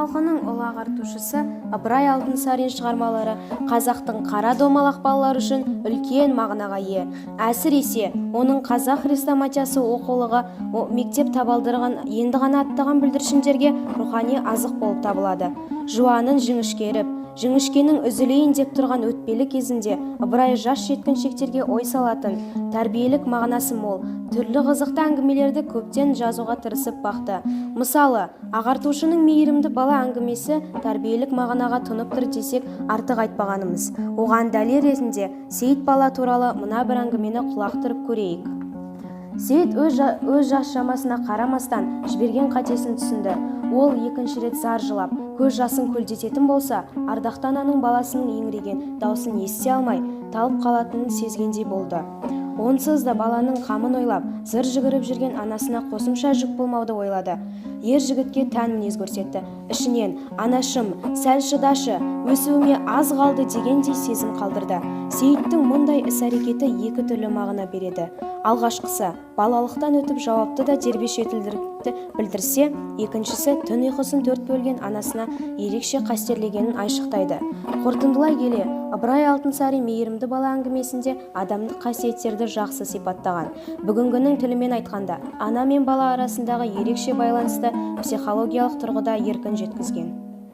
халқының ұлы ағартушысы Ыбырай Алтынсарин шығармалары қазақтың қара домалақ балалары үшін үлкен мағынаға ие. Әсіресе оның қазақ хрестоматиясы оқулығы мектеп табалдырығын енді ғана аттаған бүлдіршіндерге рухани азық болып табылады. Жуанын жіңішкеріп, жіңішкенің үзілейін деп тұрған өтпелі кезінде Ыбырай жас жеткіншектерге ой салатын, тәрбиелік мағынасы мол, түрлі қызықты әңгімелерді көптен жазуға тырысып бақты. Мысалы, ағартушының мейірімді бала әңгімесі тәрбиелік мағынаға тұнып тұр десек артық айтпағанымыз. Оған дәлел ретінде Сейіт бала туралы мына бір әңгімені құлақ түріп көрейік. Сейіт өз жас шамасына қарамастан жіберген қатесін түсінді. Ол екінші рет зар жылап, көз жасын көлдететін болса, ардақты ананың баласының еңіреген даусын ести алмай, талып қалатынын сезгендей болды. Онсыз да баланың қамын ойлап, зыр жүгіріп жүрген анасына қосымша жүк болмауды ойлады. Ер жігітке тән мінез көрсетті. Ішінен, анашым, сәл шыдашы, өсуіме аз қалды дегендей сезім қалдырды. Сейіттің мұндай іс-әрекеті екі түрлі мағына береді. Алғашқысы, балалықтан өтіп жауапты да дербес жетілдірікті білдірсе, екіншісі түн ұйқысын төрт бөлген анасына ерекше қастерлегенін айшықтайды. Қорытындылай келе, Ыбырай Алтынсарин мейірімді бала әңгімесінде адамдық қасиеттерді жақсы сипаттаған. Бүгінгінің тілімен айтқанда, ана мен бала арасындағы ерекше байланысты психологиялық тұрғыда еркін жеткізген.